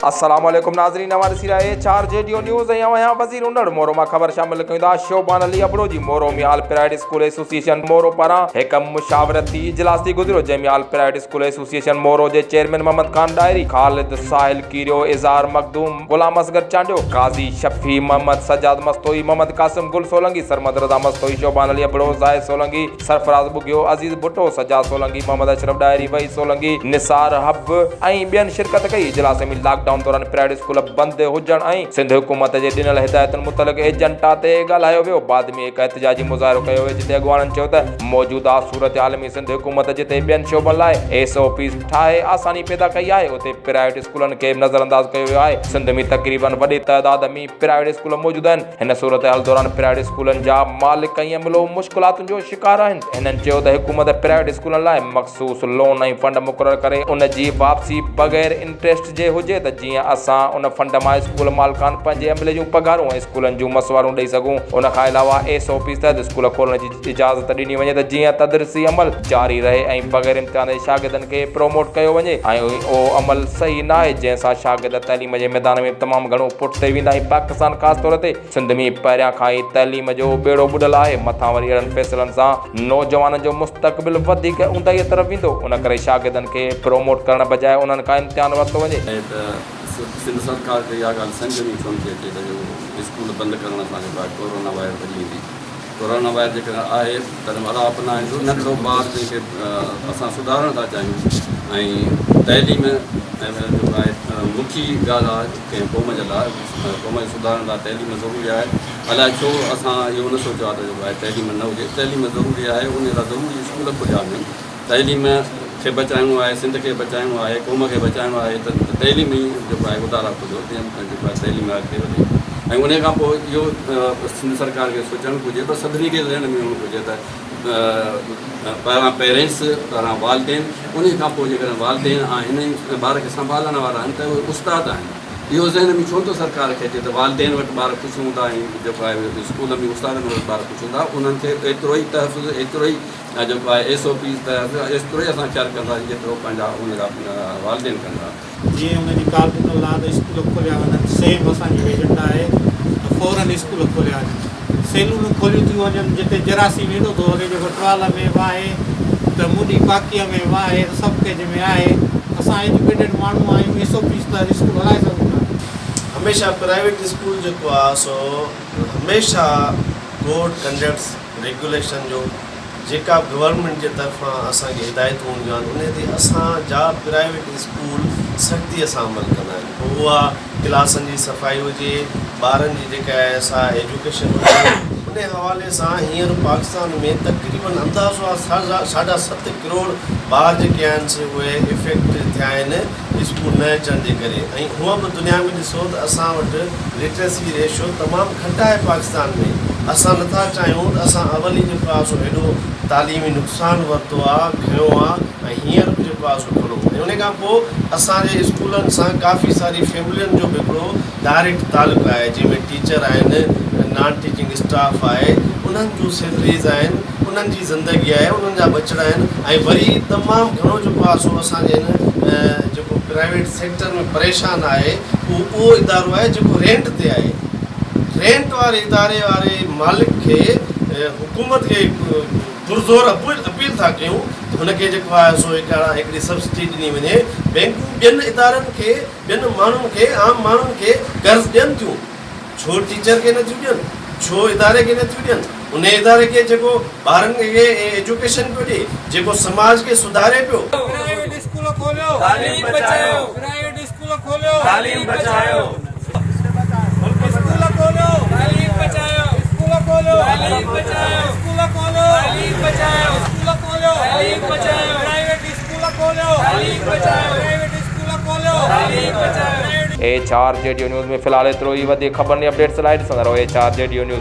अस्सलामुअलैकुम नाज़रीन, हमारे सिरा चार जेडियो न्यूज़ यहाँ वज़ीर उंडड़ मोरो में खबर शामिल कयूं। शोबान अली अबरोजी मोरो मियाल प्राइवेट स्कूल एसोसिएशन मोरो पारां एक मुशावरती इजलास थी गुज़रियो, जंहिं मियाल प्राइवेट स्कूल एसोसिएशन मोरो के चेयरमैन मोहम्मद खान डायरी, खालिद साहिल कीरियो, इज़हार मखदूम, गुलाम असगर चांडियो, काजी शफी मोहम्मद सजाद मस्तोई, मोहम्मद कासिम गुल सोलंगी, सरमद रज़ा मस्तोई, शोबान अली अबरो, जाहिद सोलंगी, सरफराज बुगियो, अजीज भुट्टो, सजाद सोलंगी, मोहम्मद अशरफ डायरी, वही सोलंगी, निसार हब ऐं ॿियनि शिरकत कई। इजलास में लॉकडाउन दौरान प्राइवेट स्कूल बंद हुजण ऐं सिंध हुकूमत जे ॾिनल हिदायतुनि मुतलिक़ एजेंडा ते ॻाल्हायो वियो। बाद में हिकु एहतजाजी मुज़ाहिरो कयो वियो, जिते अॻवाननि चयो त मौजूदा सूरत हाल में सिंध हुकूमत जिते ॿियनि शोबनि लाइ SOP ठाहे आसानी पैदा कई आहे, उते प्राइवेट स्कूलनि खे नज़रअंदाज कयो वियो आहे। सिंध में तक़रीबन वॾी तइदाद में प्राइवेट स्कूल मौजूदु आहिनि। हिन सूरत हाल दौरान प्राइवेट स्कूलनि जा मालिक ऐं अमलो मुश्किलातुनि जो शिकार आहिनि। हिननि चयो त हुकूमत प्राइवेट स्कूलनि लाइ मख़सूस लोन ऐं फंड मुक़ररु करे उन जी वापसी बग़ैर इंटरेस्ट जे हुजे, त जीअं असां उन फंड मां स्कूल मालिकान पंहिंजे अमले जूं पघारूं ऐं स्कूलनि जूं मसवारूं ॾेई सघूं। उन खां अलावा SOP तहत स्कूल खोलण जी इजाज़त ॾिनी वञे, त जीअं तदरीसी अमल जारी रहे ऐं बग़ैर इम्तिहान जे शागिर्दनि खे प्रोमोट कयो वञे ऐं उहो अमल सही न आहे, जंहिंसां शागिर्द तइलीम जे मैदान में तमामु घणो पुठिते वेंदा ऐं पाकिस्तान ख़ासि तौर ते सिंध में पहिरियां खां ई तइलीम जो बेड़ो ॿुॾल आहे। मथां वरी अहिड़नि फ़ैसिलनि सां नौजवाननि जो मुस्तक़बिल वधीक ऊंदाईअ तरफ़ वेंदो। उन करे शागिर्दनि खे प्रोमोट करण बजाए उन्हनि खां इम्तिहान वरितो वञे। सिंध सरकार खे इहा ॻाल्हि सम्झ में कोन थी अचे त स्कूल बंदि करण सां जेको आहे कोरोना वायरस हली वेंदी। कोरोना वायरस जेकॾहिं आहे त अला अपनाईंदो नंढिड़ो ॿार जंहिंखे असां सुधारणु था चाहियूं ऐं तइलीम जेको आहे मुखी ॻाल्हि आहे कंहिं क़ौम जे लाइ, क़ौम खे सुधारण लाइ तइलीम ज़रूरी आहे। अलाए छो असां इहो न सोचियो आहे त जेको आहे तइलीम न हुजे। तइलीम ज़रूरी आहे, उन लाइ ज़रूरी स्कूल खुलिया आहिनि। तइलीम खे बचाइणो आहे, सिंध खे बचाइणो आहे, क़ौम खे बचाइणो आहे, त तइलीम ई जेको आहे उदारा खुलियो, जेको आहे तइलीम अॻिते वधे। ऐं उन खां पोइ इहो सिंध सरकार खे सोचणु घुरिजे त सभिनी खे ज़हन में हुअणु घुरिजे त पहिरां पेरेंट्स, पहिरां वालदेन, उन खां पोइ जेकॾहिं वालदेन ऐं हिन ॿार खे संभालण वारा आहिनि त उहे उस्ताद आहिनि। इहो ज़हन में छो थो सरकार खे अचे त वालदेन वटि ॿार ख़ुशि हूंदा ऐं जेको आहे स्कूल में उस्तादनि वटि ॿार ख़ुशि हूंदा, उन्हनि खे एतिरो ई तहफ़ुज़, एतिरो ई जेको आहे SOP एतिरो ई असां ख़्यालु कंदासीं जेतिरो पंहिंजा उनजा वालदेन कंदा। जीअं हुनजी ॻाल्हि ॾिनल आहे त स्कूल खोलिया वञनि, सेम असांजी एजेंडा आहे त फौरन स्कूल खोलिया वञनि। सैलून खोलियूं थियूं वञनि, जिते जरासीम एॾो थो हले, जेको ट्राल में वाहे त मुडी पाकीअ में वाहे, सभु कंहिंजे में आहे। असां एजुकेटेड माण्हू आहियूं, SOP त स्कूल हलाए सघूं था। हमेशह प्राइवेट स्कूल जेको आहे सो हमेशह कोड कंडक्ट्स रेगुलेशन जो जेका गवर्नमेंट जे तरफ़ां असांखे हिदायतूं हूंदियूं आहिनि, उन ते असांजा प्राइवेट स्कूल सख़्तीअ सां अमल कंदा आहिनि। पोइ उहा क्लासनि जी सफ़ाई हुजे, ॿारनि जी जेका आहे असां एजुकेशन हुजे, उन हवाले सां हींअर पाकिस्तान में तक़रीबन अंदाज़ो आहे 7.5 करोड़ ॿार जेके आहिनि से उहे इफेक्ट थिया आहिनि स्कूल न अचण जे करे। ऐं हूअं बि दुनिया में ॾिसो त असां वटि लिटरेसी रेशियो तमामु घटि आहे पाकिस्तान में। असां नथा चाहियूं त असां अवली जेको आहे सो हेॾो तालीमी नुक़सानु वरितो आहे, खयो आहे, ऐं हींअर बि जेको आहे सो खणो। ऐं उन खां पोइ असांजे स्कूलनि सां काफ़ी सारी फैमिलियुनि जो बि हिकिड़ो डायरेक्ट तालुक़ु आहे, जंहिंमें टीचर आहिनि, नॉन टीचिंग स्टाफ आहे, उन्हनि जूं सैलरीज़ आहिनि, उन्हनि जी ज़िंदगी आहे, उन्हनि जा बचड़ा आहिनि। ऐं वरी तमामु घणो जेको आहे सो असांजे हिन जेको प्राइवेट सेक्टर में परेशान आहे, उहो इदारो आहे जेको रेंट ते आहे। रेंट वारे इदारे वारे मालिक खे हुकूमत खे पुरज़ोर अपील था कयूं त हुनखे जेको आहे सो हिकिड़ी सब्सिडी ॾिनी वञे। बैंकूं ॿियनि इदारनि खे, ॿियनि माण्हुनि खे, आम माण्हुनि खे कर्ज़ ॾियनि थियूं, छो टीचर खे नथियूं ॾियनि, छो इदारे खे नथियूं ॾियनि? उन इदारे खे जेको ॿारनि खे एजुकेशन पियो ॾिए, जेको समाज खे सुधारे पियो। प्राइवेट स्कूल खोलियो, तालीम बचायो। प्राइवेट स्कूल खोलियो, तालीम बचायो। स्कूल खोलियो, तालीम बचायो। स्कूल खोलियो, तालीम बचायो। स्कूल खोलियो, तालीम बचायो। स्कूल खोलियो, तालीम बचायो। प्राइवेट स्कूल खोलियो, तालीम बचायो। प्राइवेट स्कूल खोलियो, तालीम बचायो। चार जेडियो न्यूज़ में फ़िलहाल एतिरो ई। वधीक ख़बरनि अपडेट्स लाइ ॾिसंदा रहो चार जेडियो न्यूज़।